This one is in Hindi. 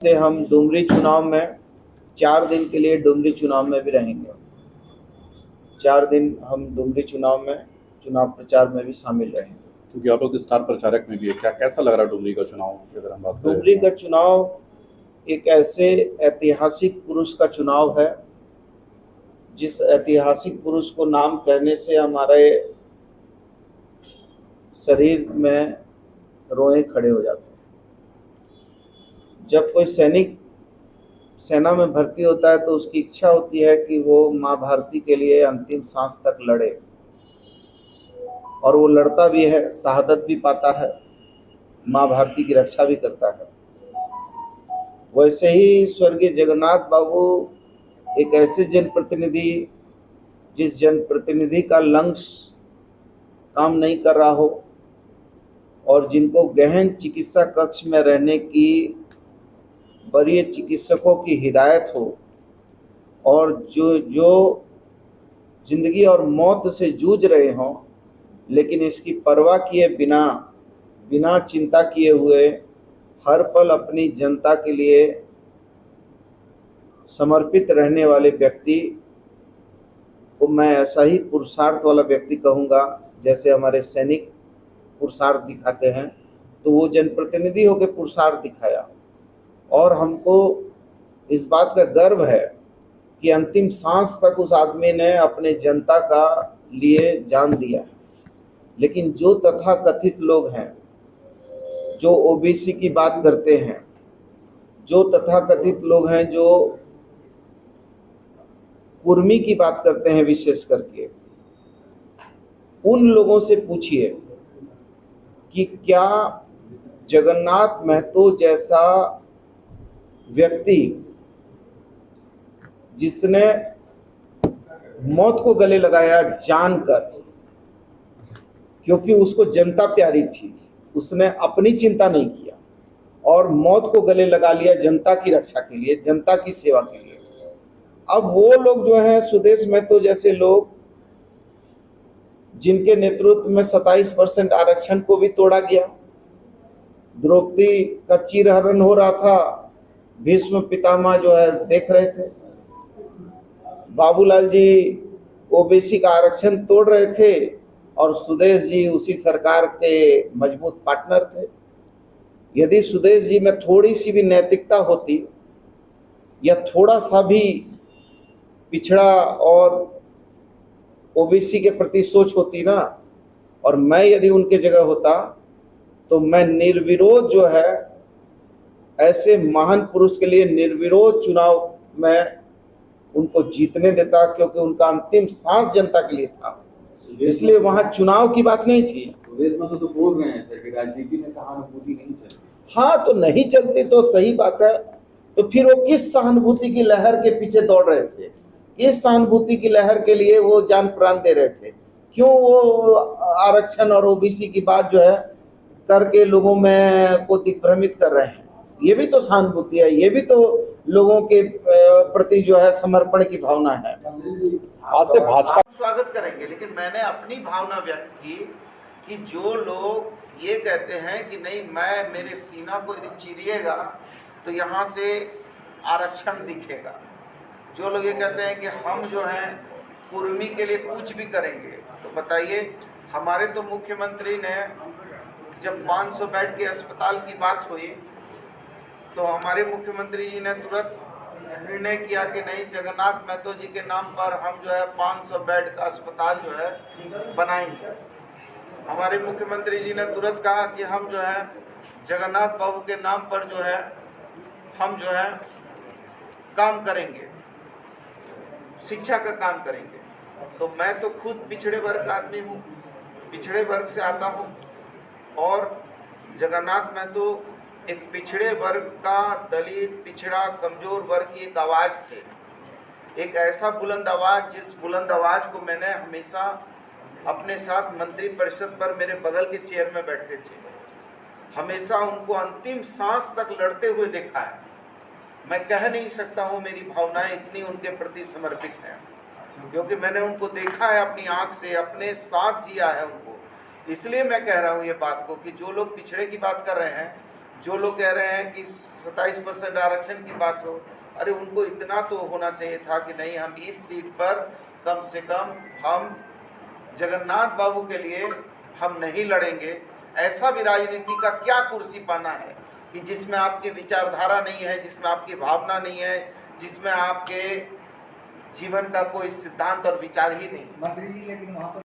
से हम डुमरी चुनाव में 4 दिन के लिए डुमरी चुनाव में भी रहेंगे। 4 दिन हम डुमरी चुनाव में चुनाव प्रचार में भी शामिल रहेंगे। क्योंकि आप लोग स्टार प्रचारक में भी है, क्या कैसा लग रहा है डुमरी का चुनाव की अगर हम बात करें? डुमरी का चुनाव एक ऐसे ऐतिहासिक पुरुष का चुनाव है जिस ऐतिहासिक पुरुष को नाम कहने से हमारे शरीर में रोए खड़े हो जाते हैं। जब कोई सैनिक सेना में भर्ती होता है तो उसकी इच्छा होती है कि वो माँ भारती के लिए अंतिम सांस तक लड़े, और वो लड़ता भी है, शहादत भी पाता है, माँ भारती की रक्षा भी करता है। वैसे ही स्वर्गीय जगन्नाथ बाबू एक ऐसे जनप्रतिनिधि जिस जनप्रतिनिधि का लंग्स काम नहीं कर रहा हो और जिनको गहन चिकित्सा कक्ष में रहने की वरीय चिकित्सकों की हिदायत हो, और जो जिंदगी और मौत से जूझ रहे हों, लेकिन इसकी परवाह किए बिना बिना चिंता किए हुए हर पल अपनी जनता के लिए समर्पित रहने वाले व्यक्ति को मैं ऐसा ही पुरुषार्थ वाला व्यक्ति कहूँगा जैसे हमारे सैनिक पुरुषार्थ दिखाते हैं। तो वो जनप्रतिनिधि होकर पुरुषार्थ दिखाया, और हमको इस बात का गर्व है कि अंतिम सांस तक उस आदमी ने अपने जनता का लिए जान दिया। लेकिन जो तथाकथित लोग हैं, जो ओबीसी की बात करते हैं, जो तथाकथित लोग हैं जो कुर्मी की बात करते हैं, विशेष करके उन लोगों से पूछिए कि क्या जगन्नाथ महतो जैसा व्यक्ति जिसने मौत को गले लगाया जानकर, क्योंकि उसको जनता प्यारी थी, उसने अपनी चिंता नहीं किया और मौत को गले लगा लिया जनता की रक्षा के लिए, जनता की सेवा के लिए। अब वो लोग जो हैं सुदेश महतो जैसे लोग, जिनके नेतृत्व में 27% आरक्षण को भी तोड़ा गया, द्रौपदी का चीरहरण हो रहा था, भीष्म पितामह जो है देख रहे थे, बाबूलाल जी ओबीसी का आरक्षण तोड़ रहे थे और सुदेश जी उसी सरकार के मजबूत पार्टनर थे। यदि सुदेश जी में थोड़ी सी भी नैतिकता होती या थोड़ा सा भी पिछड़ा और ओबीसी के प्रति सोच होती ना, और मैं यदि उनके जगह होता तो मैं निर्विरोध जो है ऐसे महान पुरुष के लिए निर्विरोध चुनाव में उनको जीतने देता, क्योंकि उनका अंतिम सांस जनता के लिए था। इसलिए वहां चुनाव की बात नहीं थी। तो बोल रहे हैं सर कि राजनीति में सहानुभूति नहीं चलती। हाँ, तो नहीं चलती तो सही बात है। तो फिर वो किस सहानुभूति की लहर के पीछे दौड़ रहे थे? किस सहानुभूति की लहर के लिए वो जान प्राण दे रहे थे? क्यों वो आरक्षण और ओबीसी की बात जो है करके लोगों में को दिग्भ्रमित कर रहे हैं? ये भी तो सहानुभूति है, ये भी तो लोगों के प्रति जो है समर्पण की भावना है। आज से भाजपा स्वागत करेंगे, लेकिन मैंने अपनी भावना व्यक्त की कि जो लोग ये कहते हैं कि नहीं, मैं मेरे सीना को यदि चीरिएगा तो यहाँ से आरक्षण दिखेगा, जो लोग ये कहते हैं कि हम जो हैं कुर्मी के लिए कुछ भी करेंगे, तो बताइए, हमारे तो मुख्यमंत्री ने जब 500 बेड के अस्पताल की बात हुई तो हमारे मुख्यमंत्री जी ने तुरंत निर्णय किया कि नहीं, जगन्नाथ महतो जी के नाम पर हम जो है 500 बेड का अस्पताल जो है बनाएंगे। हमारे मुख्यमंत्री जी ने तुरंत कहा कि हम जो है जगन्नाथ बाबू के नाम पर जो है हम जो है काम करेंगे, शिक्षा का काम करेंगे। तो मैं तो खुद पिछड़े वर्ग का आदमी हूँ, पिछड़े वर्ग से आता हूँ, और जगन्नाथ महतो एक पिछड़े वर्ग का, दलित, पिछड़ा, कमजोर वर्ग की एक आवाज़ थे, एक ऐसा बुलंद आवाज़ जिस बुलंद आवाज़ को मैंने हमेशा अपने साथ मंत्री परिषद पर मेरे बगल के चेयर में बैठते थे, हमेशा उनको अंतिम सांस तक लड़ते हुए देखा है। मैं कह नहीं सकता हूँ, मेरी भावनाएं इतनी उनके प्रति समर्पित हैं, क्योंकि मैंने उनको देखा है अपनी आँख से, अपने साथ जिया है उनको। इसलिए मैं कह रहा हूँ ये बात को कि जो लोग पिछड़े की बात कर रहे हैं, जो लोग कह रहे हैं कि 27% आरक्षण की बात हो, अरे उनको इतना तो होना चाहिए था कि नहीं, हम इस सीट पर कम से कम हम जगन्नाथ बाबू के लिए हम नहीं लड़ेंगे। ऐसा भी राजनीति का क्या कुर्सी पाना है कि जिसमें आपकी विचारधारा नहीं है, जिसमें आपकी भावना नहीं है, जिसमें आपके जीवन का कोई सिद्धांत और विचार ही नहीं। मंत्री जी, लेकिन वहाँ पर